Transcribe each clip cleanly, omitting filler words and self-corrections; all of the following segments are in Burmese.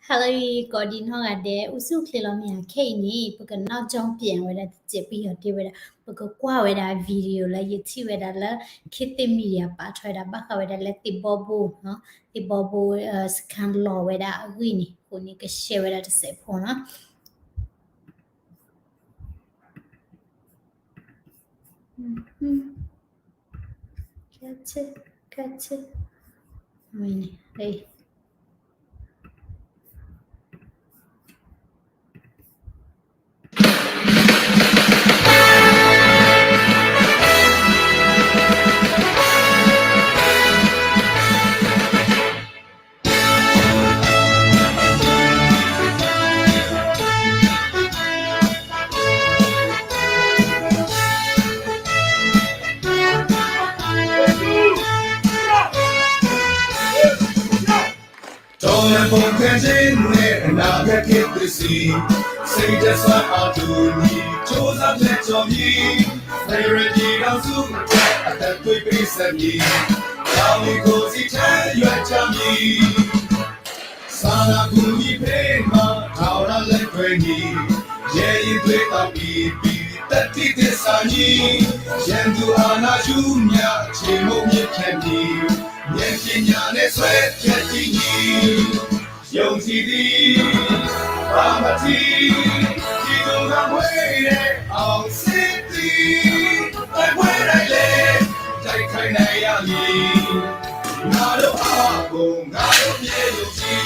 哈喽，搞定好啊的，我手机了面看你，不过闹钟变为了这边有的为了，不过挂为了 video 了，一起为了了 kita media 把出来的，把个为了了 tiba bu，哈，tiba bu scan law 为了ini，こに个 share 为了这些破呢，catch，ini，哎。တော်ရပုံခံခြင်းနဲ့အနာဂတ်ဖြစ်သစီစိတ်သက်သာအတူညီစူးစမ်းတဲ့ကြော်မြည်နေရည်တော်စုအသက်သွေးပေးစမြည်တောင်းကိုစီချမ်းရွက်ချမည်စာနာကူညီပေးမှာထောင်ရလက်တွေညီရဲရင်တွေတော့ပြီးတတိသစ္စာညီရန်သူအာနာယူမြချေမုံမြင့်ခဲ့မည်ဉာဏ်ပညာနဲ့ဆွဲဖြတ်ကြည့်ညီယုံကြည်သည်ဘာမတိဒီလိုကဝေးတဲ့အောင်စစ်သည်အဝေးတိုင်းလေတိုက်ခိုင်းနိုင်ရမည်ငါတို့အားကိုငါတို့မြေယုံကြည်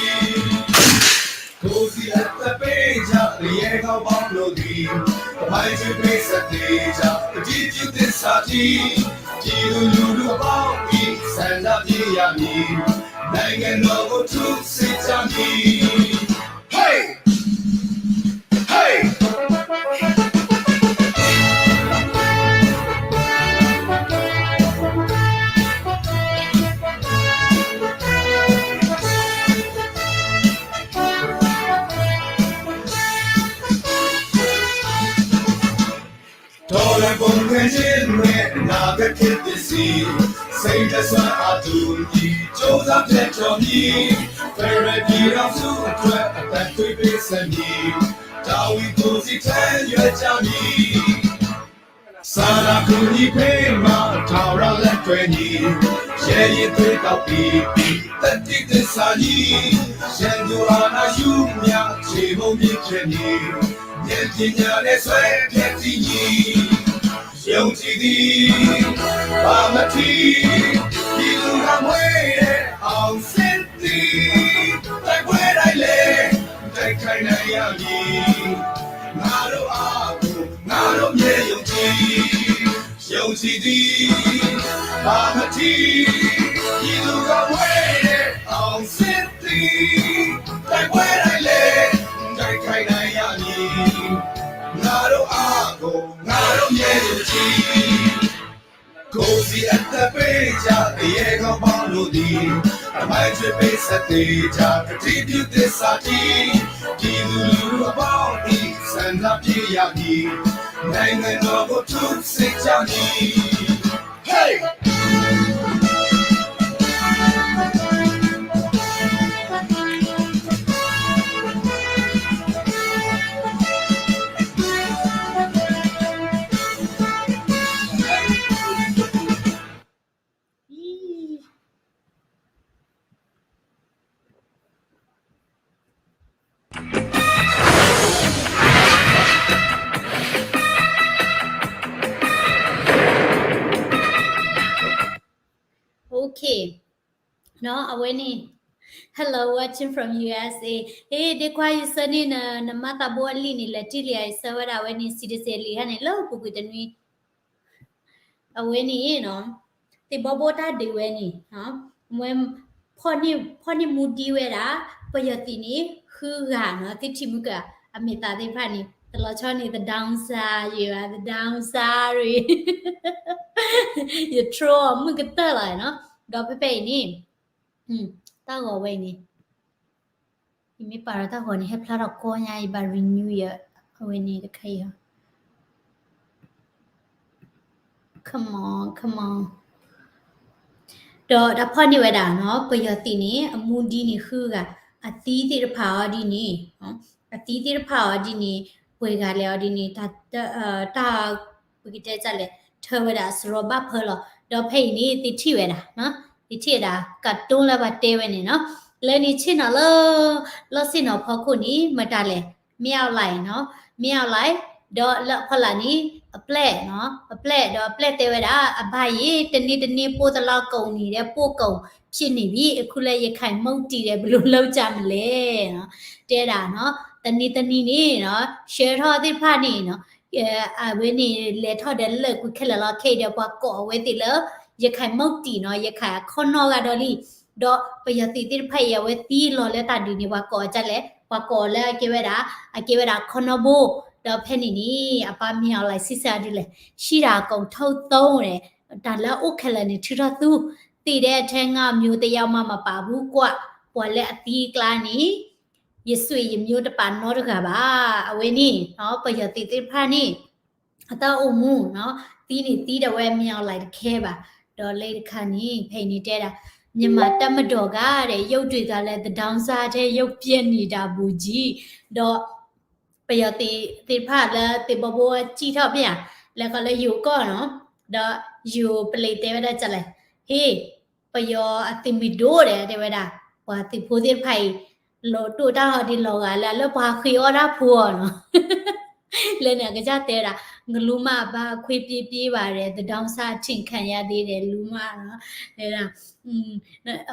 ကိုစီအပ်တဲ့ပေးကြရေကောင်းပေါင်းလို့ဒီမိုင်းချွေးပေးစတဲ့ကြဒီပြုသစ္စာကြီးဒီလူပေါင်းပြီးစံသာပြေရမည်နိုင်ငံတော်ကိုထုစစ်ကြမည် Hey Heyတော်ရပုံခံခြင်းနဲ့နာဂတ်ဖြစ်သည်စီစိတ်သက်သာအတူညီစူးစမ်းတဲ့ကြော်မြည်ဖရဒီတော်စုအတွက်အသက်သွေးပေးစမည်တာဝီကိုစီချမ်းရွက်ကြမည်စာနာကူညီပေးမှာထောင်ရလက်တွေညီရဲရင်တွေတော့ပြီးတတိသစ္စာညီရန်သူအာနာယူမြချေမုံမြင့်ခဲ့မည်ဉာဏ်ပညာနဲ့ဆွဲဖြတ်ကြည့်ညီယုံကြည်သည်ဘာမတိဒီလူကမွေးတဲ့အောင်စစ်သည်တိုက်ပွဲတိုင်းလေတိုက်ခိုင်းနိုင်ရမည်ငါတို့အားကိုငါတို့မြေယုံကြည်ယုံကြည်သည်ဘာမတိဒီလူကမွေးတဲ့အောင်စစ်သည်တိုက်ပွဲတိုင်းလေတိုက်ခိုင်းနိုင်ရမည်ငါတို့အားကိုငါတို့မြေယုံကြည်ကိုစီအပ်တဲ့ပေးကြရေကောင်းပေါင်းလို့ဒီအမိုင်းချွေပေးစတဲ့ကြတတိပြုသစ္စာကြီးဒီလူအပေါင်းဤစံသာပြေရမည်နိုင်ငံတော်ကိုထုစစ်ကြမည် Hey Okay, no, awani. Hello, watching from USA. Hey, de kwa yisani na mata boali ni latili ay sawara awani sidiseli hani lo pukutanwi. Awani no. Ti bobota de weni, ha. Mwen poni mudi wera payatini huga no ti chimuka amita de pani. The lochoni the downside, you are the downside. You throw มึงก็เตอร์เลยเนาะดอกไปนี่ตาหัวไว้นี่อีไม่ปาราตาหัวนี่ให้พลาดอกโก้ยายบารินิวเยอะเอาไว้นี่ก็ใครอ่ะ come on ดอกพอนี่ไว้ด่าเนาะปยตินี่มูดีนี่คือกะ အတီးတိရဖာဒီနီနော်အတီးတိရဖာဒီနီဝေကလေဒီနီတာပကိတဲကြလေထဝဒါစရောဘဖလောတော့ဖိနေတိထိဝဲတာနော်တိထိတာကတ်တုံးလာပါတဲဝဲနေနော်လဲနေချင်းနော်လောစင်နော်ဖခုနီမတလဲမြောက်လိုက်နော်မြောက်လိုက်တော့လက်ဖလာနီအပလက်နော်အပလက်တော့ပလက်တဲဝဲတာအဘရေတနေ့ပို့တလောက်ကုန်နေတဲ့ပို့ကုန်ဖြစ်နေပြီအခုလည်းရခိုင်မုတ်တီတယ်ဘယ်လိုလုပ်ကြမလဲနော်တဲတာနော်တနေ့နေနော် share ထော်တိဖာနေနော်အဝင်းနေလေထော်တယ်လေကုခက်လာခေတဲ့ဘွားကောဝဲတိလရခိုင်မုတ်တီနော်ရခိုင်ခွန်နော်ကတော့လီတော့ပယတိတိဖိုင်ရဝဲတီလော်လက်တာဒီနေဘွားကောကြလဲဘွားကောလဲကေဝဲတာခွန်နော်ဘိုတော့ဖဲနေနီအပမြောက်လိုက်စစ်စားဒီလေရှိတာကုန်ထုတ်သုံးတယ်ဒါလည်းဥခက်လည်းနေထထသူတည်တဲ့အထက်ငါမျိုးတယောက်မှမပါဘူးကွပွာလဲအတီးကလာနီရဆွေရမျိုးတပါနောတကပါအဝင်းနီနော်ပယတိတိဖာနီအတော့အမှုနော်တီးတဲ့ဝဲမြောက်လိုက်ခဲပါတော့လေခါနီဖိနေတဲတာမြန်မာတက်မတော်ကတဲ့ရုပ်တွေကလည်းတဒေါင်းစားတဲ့ရုပ်ပြက်နေတာဘူးကြီးတော့ပယတိဖာလည်းတေဘဘကြည့်တော့ပြန်แล้วก็เลยอยู่ก็เนาะတော့อยู่ပလေတဲဝဲကြလဲဟေးပယောအတိမီဒိုတဲ့တဲဝဲတာဟွာတိဖိုးတိဖိုင်လောတူတာဟောဒီလောကလာလဘာခီအော်ရာဖိုးနော်လဲနေကြတဲ့တာငလူမဘာခွေပြေးပါတယ်တဒေါင်းစားထင်ခံရသေးတယ်လူမနော်အဲဒါ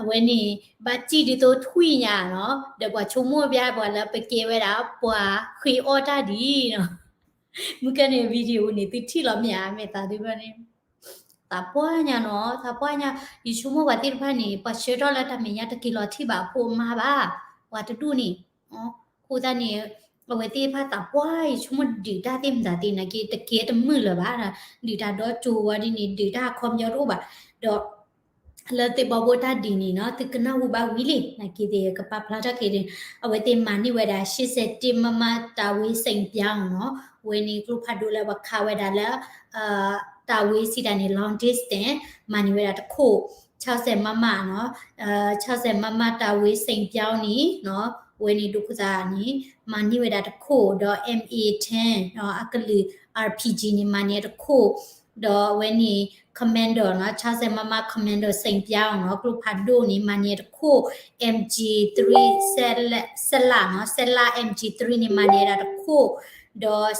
အဝဲနေဘာကြည့်ဒီတော့ထွေညာနော်တကွာချုံမို့ပြပွာလာပကေဝဲတာပွာခွေအော်တာဒီနော်မကနေဗီဒီယိုနေတိထီလောမြာမေတာဒီဘနေတာပွားညာနော်တာပွားညာဒီချုံမို့ဝတိဖာနေပရှေတော့လာတမညာတကီလောထိပါဖို့မှာပါဝါတူနီနော်ကိုသားနေအဝဲတေးဖာတာပွားချုံမဒီတာတင်တာတင်နကေတကေတမှုလပါဒီတာတော့ဂျိုဝါဒီနေဒီတာခွန်ရတော့ပါတော့လဲတေဘဘတာဒီနီနော်တကနာဝဘာဝီလီနကေတေကပပလာတာကေတင်အဝဲတေးမနိဝဲတာ80တင်မမတာဝေးစိန်ပြောင်းနော်ဝဲနေကလုဖတ်ဒိုလဲဘခါဝဲတာလဲတာဝေးစီတန်နေ long distance မနိဝဲတာတခု60မမနော်60မမတာဝေးစိန်ပြောင်းနီနော်ဝဲနေဒုက္ခစာနီမနိဝဲတာတခုတော့ MA10 နော်အကလီ RPG နီမနိတခုတော့ဝဲနေ commander နော်60မမ commander စိန်ပြောင်းနော်ကလုဖတ်ဒိုနီမနိတခု MG3 ဆက်လာနော်ဆက်လာ MG3 နီမနိတာတခုတော့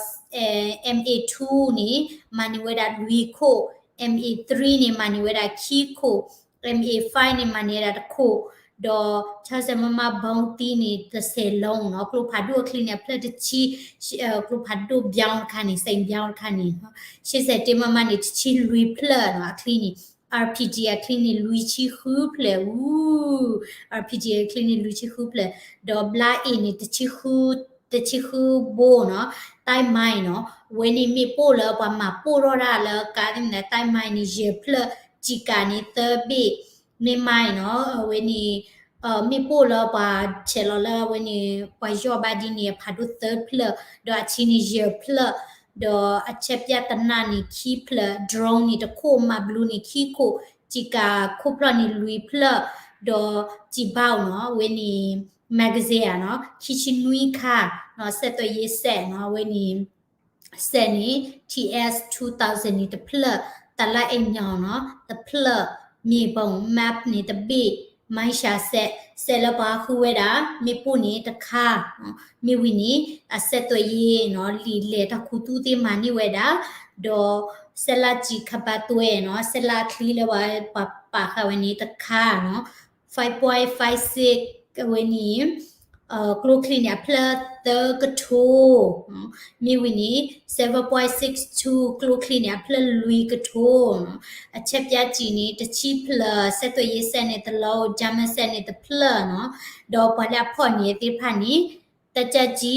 MA2 ni maniweda luiko MA3 ni maniweda kiko MA5 ni maniweda ko do chase mama bounty ni tse long no klo phadu clean plat chi klo phadu byaung khani sain byaung khani 80 te mama ni chi lui plat no clean ni RPG a clean ni lui chi khu ple RPG a clean ni lui chi khu ple do bla e ni chi khu bo no tai mai no when ni mi po la pa ma po ro ra la ka ni na tai mai ni je pla chi ka ni te bi ni mai no when ni mi po la pa che la la when ni pa yo ba di ni pha du third pla do a chi ni je pla do a che pya ta na ni ki pla drone ni ta ko ma blue ni ki ko chi ka ko pla ni lui pla do chi bao no when ni magazine เนาะ kitchen nui kha เนาะဆက်တော့ရေးဆက်เนาะဝင်းနီဆက်နီ TS 2000นี่ตะพลตะละအိမ်ညောင်းเนาะตะพลမြေပုံ map นี่ตะบิမိုင်းရှာဆက်လပါခူဝဲတာမြေပုန်นี่ตะခါမြေဝီนี่အဆက်တော့ရေးเนาะလီလေတခုတူတေမာนี่ဝဲတာဒေါ်ဆက်လာကြီးခပတ်တွဲเนาะဆက်လာခလီလဝပါခဝนี่ตะခါเนาะ 5.56when ni clocally ni plus the gato mi wini 7.62 clocally ni plus lui gato a che pya ji ni ta chi plus set to ye set ni the low jam set ni the plus no do pa la pho ni ti pha ni ta cha ji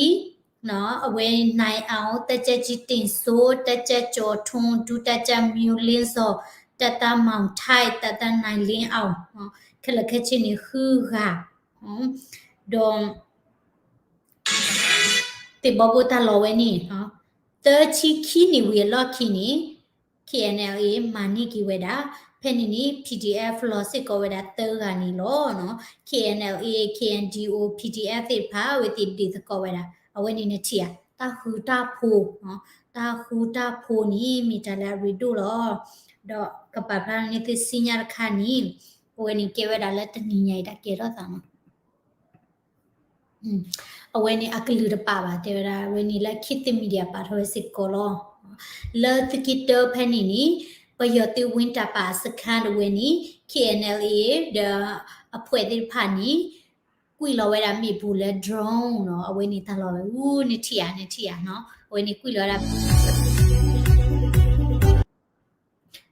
no awe nai aw ta cha ji tin so ta cha jo thon du ta cha myu lin so ta ta maung thai ta ta nai lin aw ခက်လက်ခက်ချင်းနေခူကဒုံတေဘဘတာလောဝဲနီဟာတချီခီနီဝေလော်ခီနီ KNLA မာနီကီဝဲတာဖဲနီနီ PDF လောစစ်ကောဝဲတာတေဂာနီလောနော် KNLA KNDO PDF တေဖာဝဲတီဒီသကောဝဲတာအဝဲနီနဲ့ချီယာတာဟူတာဖိုနော်တာဟူတာဖိုနီမီတလာရီဒိုလောတော့ကပပလာနေသစညာခါနီဝဲနီကေဝဲတာလက်တနီညိုက်တာကေတော့တာနော်အဝဲနီအကလူတပါပါတေရာဝဲနီလက်ခိတမီဒီယာပါထောစစ်ကောလောလာတကီတဖဲနီနီပယတိဝင်းတပါစခန်းဝဲနီ KNLA ဒအဖွဲတိဖာနီကွီလောဝဲတာမိဘူးလဲ drone နော်အဝဲနီတလောဦးနေထီယာနော်အဝဲနီကွီလောတာ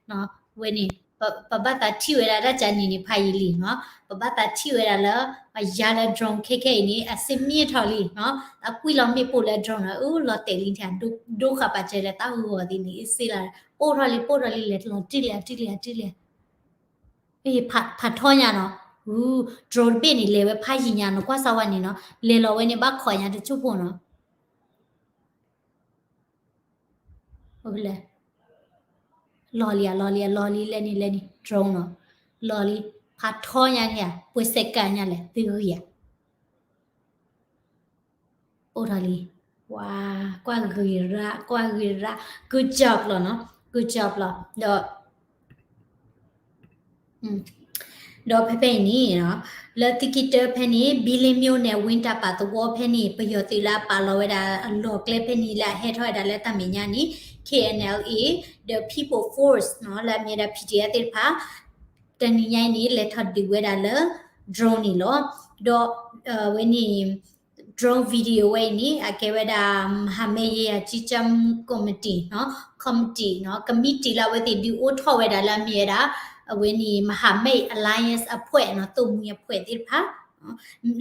နော်ဝဲနီပပတာထီဝဲတာဂျာနီနီဖိုင်လီနော်ပပတာထီဝဲတာလာယာလာ drone ခေနီအစမီထော်လီနော်အကွီလောမိပိုလဲ drone ဦးလောတေလင်းထန်ဒုခပါကျဲလဲတာဟူဝဒီနီစီလာပိုရလီလက်လုံးတိလျာအေးဖတ်ထောညာနော်ဦး drone ပေးနေလေပဲဖိုင်ညာနော်ကွာစဝနီနော်လေလောဝဲနေဘခေါ်ညာတချို့ဖို့နော်ဟုတ်လေလော်လီလဲနီ drone နော်လော်လီဖတ်ထောညာเนี่ยပွေစက်ကန်ညာလဲတီရီယာအိုရလီဝါကွာဂီရာ good job လောနော် good job လောတော့ဖဲနီနော်လက်တိကီတဖဲနီဘီလီမျိုးနဲ့ဝင်းတာပါတော့ဖဲနီပယောတီလာပါလောဝဲတာလောကလေဖဲနီလာဟဲထော်တာလက်တမညာနီ KNLA the people force နော်လာမြေတာ PDF တေဖာတနီညိုင်းနီလက်ထပ်ဒီဝဲတာလ drone နီလောတော့ဝဲနီ drone video ဝဲနီအကေဝဲတာဟာမေရជីချမ်ကော်မတီနော် committee လာဝဲတီဒီအိုထော်ဝဲတာလာမြေတာအဝဲနီမဟာမိတ် alliance အဖွဲ့နော်တုံမြအဖွဲ့တိဖာ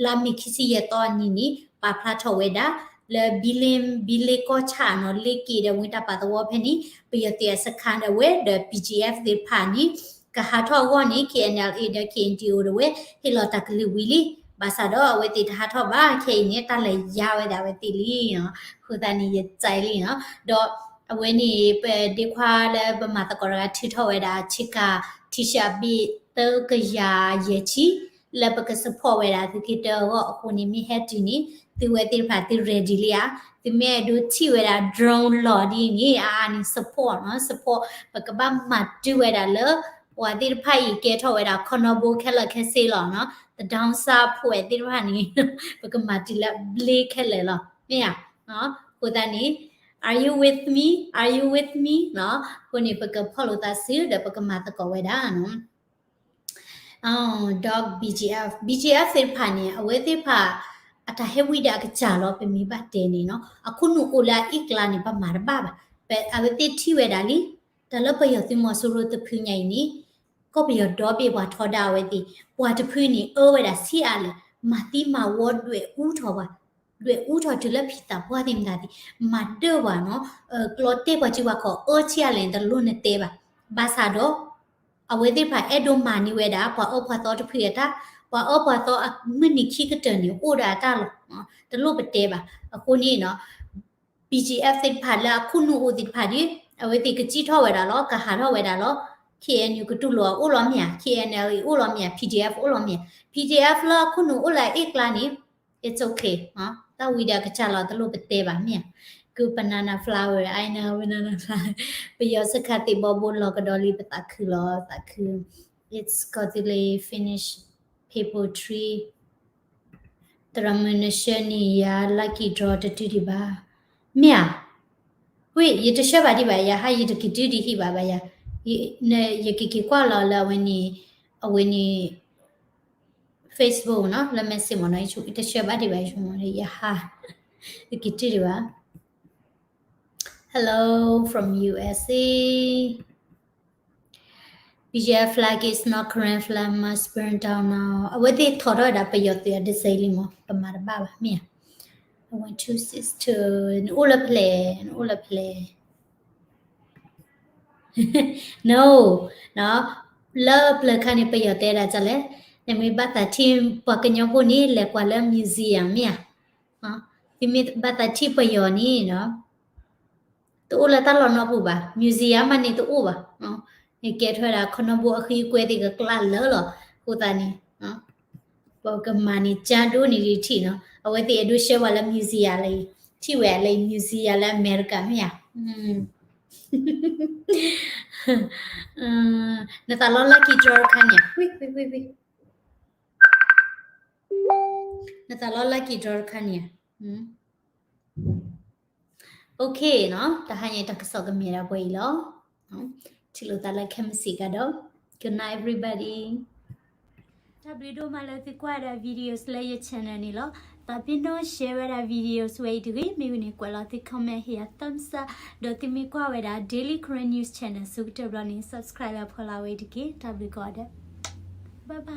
လာမီခစီရတော့နီပါဖလာထော်ဝဲတာလေဘီလေကောချာနော်လေကီတဲ့ဝင်တာပါတော့ဖဲနီပယတေစခန်တဲ့ဝဲ the PGF တိဖာနီကဟာထော်ဝနီ KNLA တဲ့ KNDO တဲ့ဝဲဟီလော်တကလီဝီလီဘာသာတော့ဝဲတိထားထော်ပါခေနေတာလေရဝဲတာဝဲတိလီနော်ခုတနီရကြိုင်လီနော်တော့အဝဲနီပဲဒီခွာလဲပမာတကောရထီထော်ဝဲတာချစ်ကတီရှာဘီတောကရာယေချီလပကစဖောဝဲတာဒီကတောအခုနေမိဟက်တီနီဒီဝဲတိဖာတီရဒီလီယာဒီမဲဒူချီဝဲတာ drone လော်ဒီနီအာနီ support နော် support ပကပမတ်တူဝဲတာလဝါတိဖိုင်ကေထောဝဲတာခနဘိုခဲလခဲစေလောနော်တဒေါင်းစာဖွဲတိဖာနီပကမတီလဘလေခဲလေလောမြာနော်ကိုတနီAre you with me နော်ကိုနေပကဖော်လို့တာစီတဲ့ပကမတ်ကောဝဲတာနော်dog BGF ဖေဖာနေအဝဲတိဖာအတဟဲဝိဒါကကြလောပမီပတ်တဲနေနော်အခုနုအိုလာအိကလာနေပမာရပါပဲအဝဲတိထိဝဲတာလီတလပယသိမဆူရတဖူးညိုင်နီကောပယဒေါ်ပြေဘွားထော်တာဝဲတိဘွားတဖူးနီအိုဝဲတာစီအားလေမတိမဝတ်တွေဦးထော်ပါတွေ့ဦးထော်တလက်ဖြစ်တာဘွားတင်တာဒီမတော့ပါနော်ကလော့တေပါချီဝါခေါ်အိုချီရလင်တလို့နဲ့တေးပါဘာသာတော့အဝဲတိဖာအဲ့ဒိုမာနီဝဲတာဘွားအောဖာတော့တဖူရတာဘွားအောဖာတော့မနိခိကတန်နီအိုဒါတာလို့နော်တလို့ပတေးပါအခုနေနော် PGF စိတ်ဖာလာခုနူအိုဒီဖာဒီအဝဲတိကကြီးထော်ဝဲတာလောကဟာထော်ဝဲတာလော KNU ကတူလောအိုလောမြ KNL အိုလောမြ PDF အိုလောမြ PDF လာခုနူအိုလာအိကလာနီ it's okay နော်တာဝီဒါကချလာတလို့ပတေးပါမြကူ banana flower I know banana flower ပယောစခတိဘောဘလောကဒေါ်လီပတခုလောတခု it's got the finish paper tree termination ya lucky draw တတိဒီပါမြဝေးရတရှက်ပါဒီပါရဟာရတကတိဒီဟိပါပါရနေရကကကွာလာဝနီအဝနီFacebook နော်လက်မစင်မနော်ချူတရှက်ပါဒီပါရှုံရရဟာဒီကတိဒီပါ Hello from USA PGF flag is not current flag must burn down now အဝဲတိထော်တော့တာပယောတရဒီစိလီမပမာရပါမြ I want to sister all play no နော် love လခဏပယောတဲတာကြလဲနမေဘတာတီပကညောကိုနီလေကွာလမ်မြူဇီယမ်မြနော်ဒီမေဘတာတီပယောနီနော် ตัวละตลอดเนาะปุ๊บะมิวเซียมมันนี่ตัวบะเนาะนี่แกถอยละคนบัวคือควยติกะกลาเลอกูตานี่เนาะบอกกมานี่จานดูนี่ดิทีเนาะเอาไว้ติอดูเชวละมิวเซียเลยที่แวะเลยมิวเซียละอเมริกาเมียนาตาลอลกี้จอร์คันเนี่ยวินาตาลอลกี้จอร์คันเนี่ยโอเคเนาะแต่ให้ยังตักสอกกันมีอะไรบ่อยหรอชิลุตาละแค่ไม่สิกันดอก Good night everybody ถ้าวิดีโอมาแล้วที่กว่าได้วิดีโอสเลยชแนลนี้หรอแต่พี่น้องแชร์ได้วิดีโอสวยดีมีวันนี้กว่าเราที่คอมเมนต์ให้ตั้มซะโดยที่มีกว่าเวลา Daily Korean News Channel สุดที่เราเนี่ย subscribe พอเราไว้ดีกี่ถ้าวิดีโอได้ Bye bye